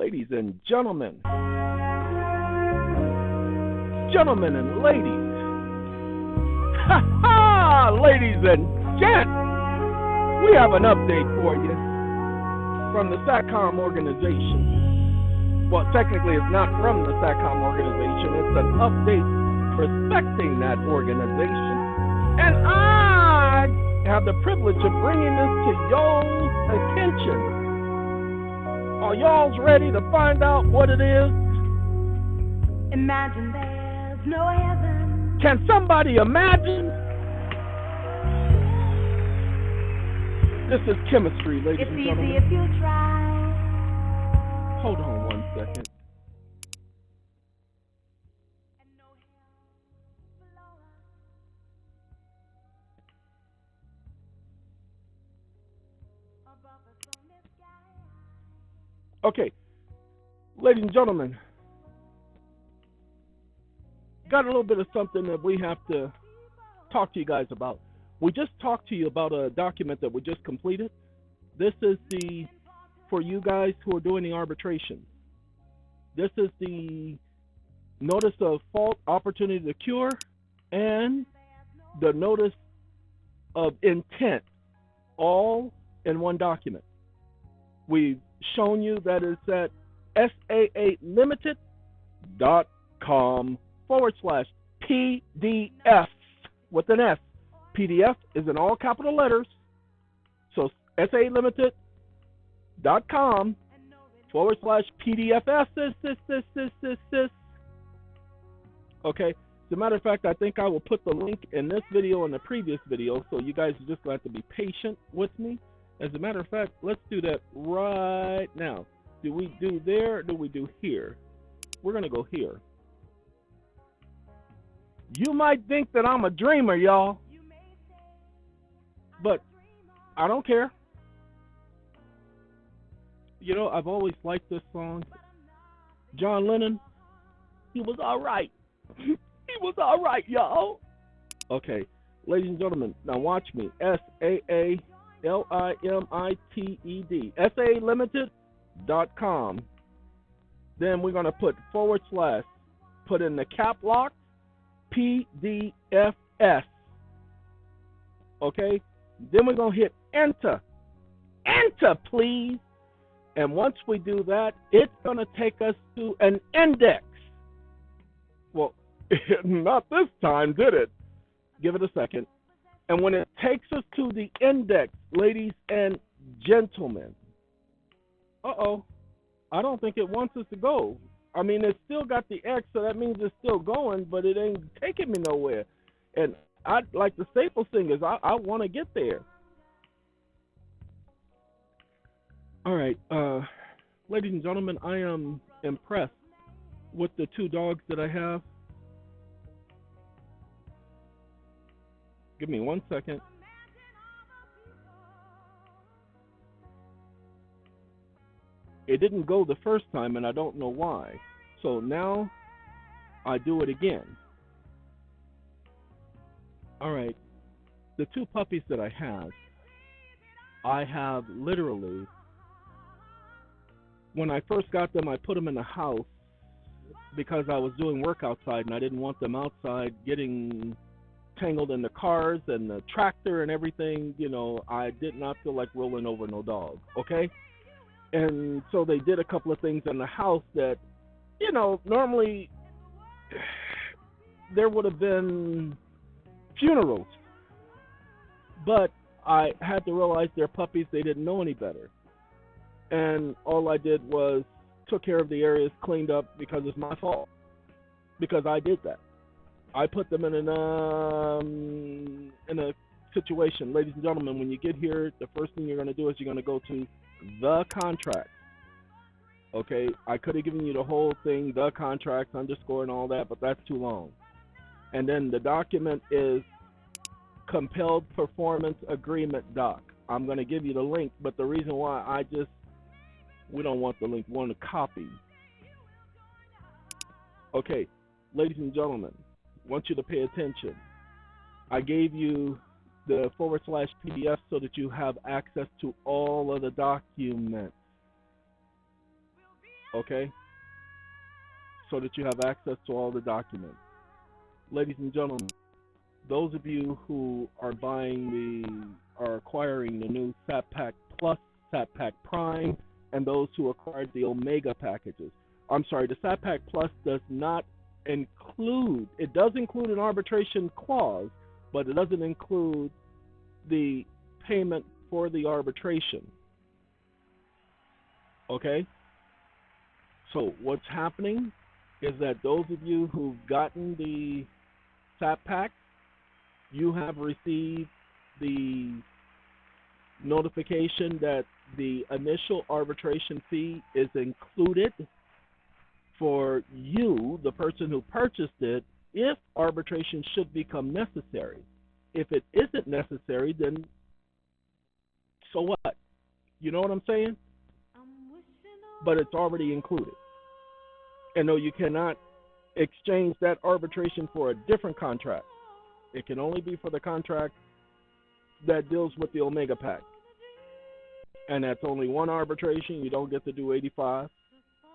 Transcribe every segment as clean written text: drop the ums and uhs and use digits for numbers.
Ladies and gentlemen, gentlemen and ladies, ha ha, ladies and gents, we have an update for you from the SATCOM organization. Well, technically it's not from the SATCOM organization, it's an update respecting that organization. And I have the privilege of bringing this to y'all's attention. Are y'all's ready to find out what it is? Imagine there's no heaven. Can somebody imagine? This is chemistry, ladies and gentlemen. It's easy if you try. Hold on one second. Okay, ladies and gentlemen, got a little bit of something that we have to talk to you guys about. We just talked to you about a document that we just completed. This is for you guys who are doing the arbitration. This is the notice of fault, opportunity to cure, and the notice of intent, all in one document. We've shown you that it's at saa-limited.com/PDF with an S. PDF is in all capital letters. So saa-limited.com/PDFs. Okay. As a matter of fact, I think I will put the link in this video and the previous video, so you guys are just going to have to be patient with me. As a matter of fact, let's do that right now. Do we do there or do we do here? We're going to go here. You might think that I'm a dreamer, y'all. But I don't care. You know, I've always liked this song. John Lennon, he was all right. He was all right, y'all. Okay, ladies and gentlemen, now watch me. SAALIMITED. saa-limited.com. Then we're going to put /, put in the cap lock, PDFS. Okay? Then we're going to hit enter. Enter, please. And once we do that, it's going to take us to an index. Well, not this time, did it? Give it a second. And when it takes us to the index, ladies and gentlemen, I don't think it wants us to go. I mean, it's still got the X, so that means it's still going, but it ain't taking me nowhere. And I like the Staple Singers, I want to get there. All right, ladies and gentlemen, I am impressed with the two dogs that I have. Give me 1 second. It didn't go the first time, and I don't know why. So now I do it again. All right. The two puppies that I have literally, when I first got them, I put them in the house because I was doing work outside, and I didn't want them outside getting tangled in the cars and the tractor and everything. You know, I did not feel like rolling over no dog, okay? And so they did a couple of things in the house that, you know, normally there would have been funerals. But I had to realize they're puppies, they didn't know any better. And all I did was took care of the areas, cleaned up, because it's my fault. Because I did that. I put them in a situation. Ladies and gentlemen, when you get here, the first thing you're going to do is you're going to go to the contract. Okay, I could have given you the whole thing, the contracts, underscore and all that, but that's too long. And then the document is compelled performance agreement doc. I'm going to give you the link, but the reason why we don't want the link, we want a copy. Okay, ladies and gentlemen, I want you to pay attention. I gave you the /PDF so that you have access to all of the documents. okay, so that you have access to all the documents. Ladies and gentlemen, those of you who are acquiring the new PAC Plus, PAC Prime, and those who acquired the Omega packages. I'm sorry, the PAC Plus does not include, it does include an arbitration clause, but it doesn't include the payment for the arbitration. Okay? So what's happening is that those of you who've gotten the PAC, you have received the notification that the initial arbitration fee is included for you, the person who purchased it, if arbitration should become necessary. If it isn't necessary, then so what? You know what I'm saying? But it's already included. And no, you cannot exchange that arbitration for a different contract. It can only be for the contract that deals with the Omega PAC. And that's only one arbitration. You don't get to do 85.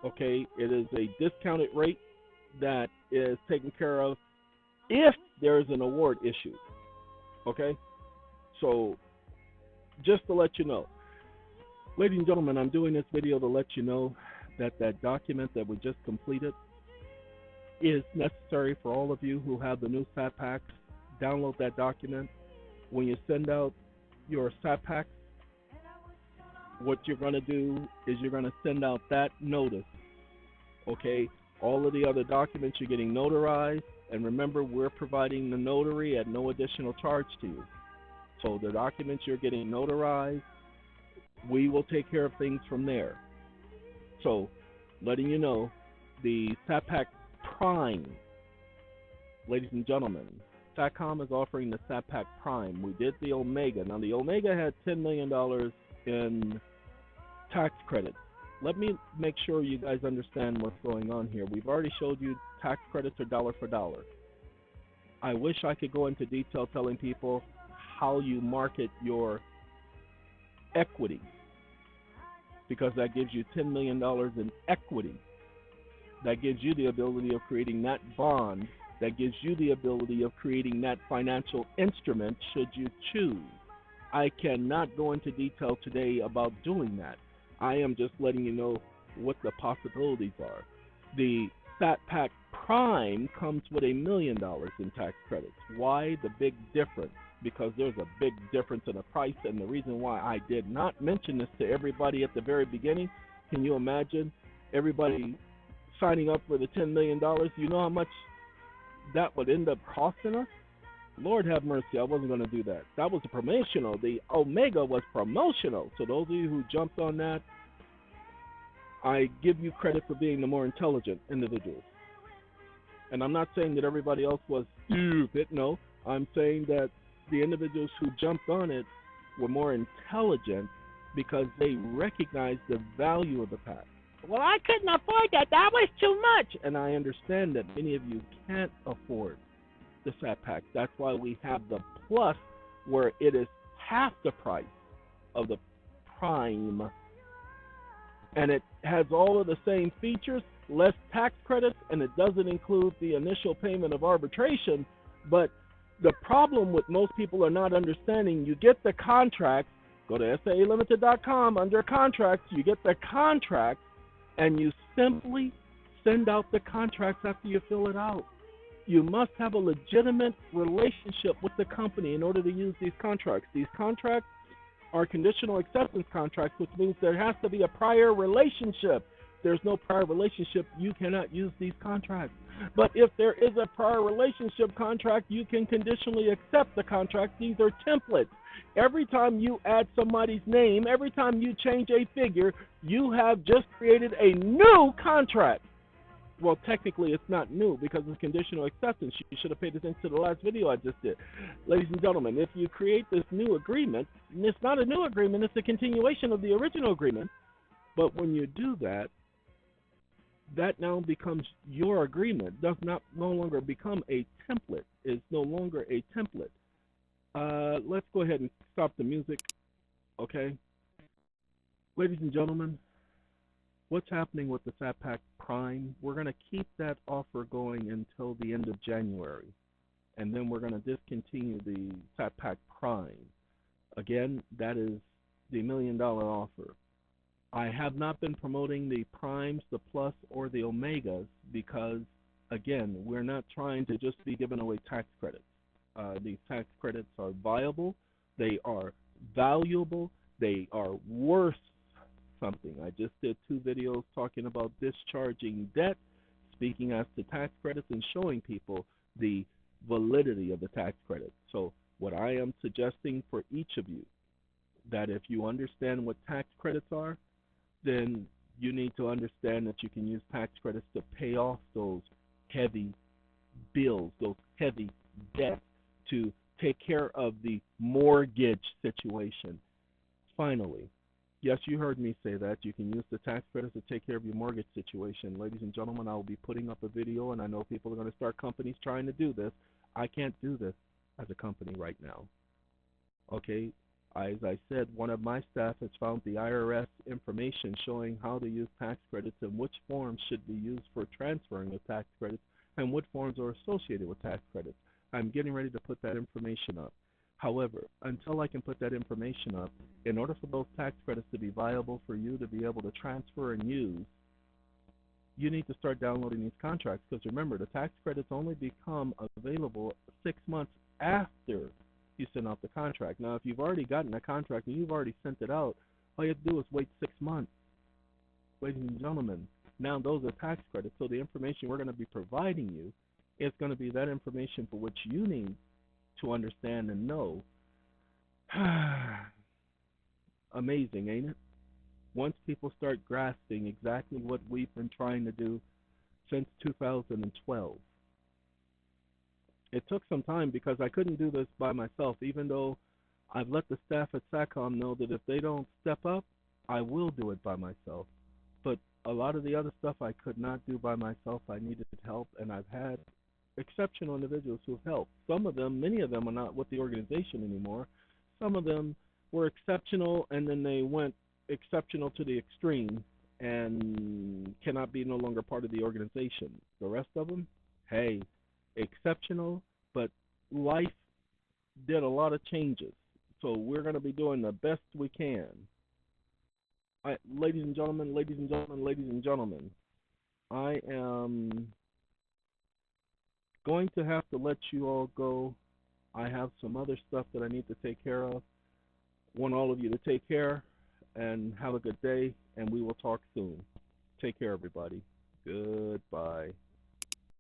Okay, it is a discounted rate that is taken care of if there is an award issued. Okay, so just to let you know, ladies and gentlemen, I'm doing this video to let you know that that document that we just completed is necessary for all of you who have the new PAC. Download that document. When you send out your PAC, what you're going to do is you're going to send out that notice. Okay, all of the other documents you're getting notarized, and remember, we're providing the notary at no additional charge to you. So the documents you're getting notarized, we will take care of things from there. So letting you know, the PAC Prime, ladies and gentlemen, SATCOM is offering the PAC Prime. We did the Omega. Now the Omega had $10 million in tax credits. Let me make sure you guys understand what's going on here. We've already showed you tax credits are dollar for dollar. I wish I could go into detail telling people how you market your equity, because that gives you $10 million in equity. That gives you the ability of creating that bond. That gives you the ability of creating that financial instrument should you choose. I cannot go into detail today about doing that. I am just letting you know what the possibilities are. The PAC Prime comes with $1 million in tax credits. Why the big difference? Because there's a big difference in the price, and the reason why I did not mention this to everybody at the very beginning, can you imagine everybody signing up for the $10 million? You know how much that would end up costing us? Lord have mercy, I wasn't going to do that. That was a promotional. The Omega was promotional. So those of you who jumped on that, I give you credit for being the more intelligent individuals. And I'm not saying that everybody else was stupid. No, I'm saying that the individuals who jumped on it were more intelligent because they recognized the value of the PAC. Well, I couldn't afford that. That was too much. And I understand that many of you can't afford the PAC. That's why we have the Plus, where it is half the price of the Prime. And it has all of the same features, less tax credits, and it doesn't include the initial payment of arbitration. But the problem with most people are not understanding, you get the contract, go to SAAlimited.com, under contracts, you get the contract, and you simply send out the contracts after you fill it out. You must have a legitimate relationship with the company in order to use these contracts. These contracts are conditional acceptance contracts, which means there has to be a prior relationship. There's no prior relationship, you cannot use these contracts. But if there is a prior relationship contract, you can conditionally accept the contract. These are templates. Every time you add somebody's name, every time you change a figure, you have just created a new contract. Well, technically, it's not new because it's conditional acceptance. You should have paid attention to the last video I just did. Ladies and gentlemen, if you create this new agreement, and it's not a new agreement, it's a continuation of the original agreement. But when you do that, that now becomes your agreement. Does not no longer become a template. It's no longer a template. Let's go ahead and stop the music, okay? Ladies and gentlemen, what's happening with the PAC Prime, we're going to keep that offer going until the end of January. And then we're going to discontinue the PAC Prime. Again, that is the $1 million offer. I have not been promoting the Primes, the Plus, or the Omegas because, again, we're not trying to just be giving away tax credits. These tax credits are viable, they are valuable, they are worth something. I just did 2 videos talking about discharging debt, speaking as to tax credits, and showing people the validity of the tax credit. So what I am suggesting for each of you, that if you understand what tax credits are, then you need to understand that you can use tax credits to pay off those heavy bills, those heavy debts, to take care of the mortgage situation. Finally, yes, you heard me say that. You can use the tax credits to take care of your mortgage situation. Ladies and gentlemen, I will be putting up a video, and I know people are going to start companies trying to do this. I can't do this as a company right now. Okay? As I said, one of my staff has found the IRS information showing how to use tax credits and which forms should be used for transferring of tax credits and what forms are associated with tax credits. I'm getting ready to put that information up. However, until I can put that information up, in order for those tax credits to be viable for you to be able to transfer and use, you need to start downloading these contracts, because remember, the tax credits only become available 6 months after you send out the contract. Now, if you've already gotten a contract and you've already sent it out, all you have to do is wait 6 months. Ladies and gentlemen, now those are tax credits, so the information we're going to be providing you is going to be that information for which you need to understand and know. Amazing, ain't it? Once people start grasping exactly what we've been trying to do since 2012. It took some time because I couldn't do this by myself, even though I've let the staff at SACOM know that if they don't step up, I will do it by myself. But a lot of the other stuff I could not do by myself. I needed help, and I've had exceptional individuals who have helped. Some of them, many of them are not with the organization anymore. Some of them were exceptional, and then they went exceptional to the extreme and cannot be no longer part of the organization. The rest of them, hey, exceptional, but life did a lot of changes. So we're going to be doing the best we can. Ladies and gentlemen, ladies and gentlemen, ladies and gentlemen, I am going to have to let you all go. I have some other stuff that I need to take care of. Want all of you to take care and have a good day, and we will talk soon. Take care, everybody. Goodbye.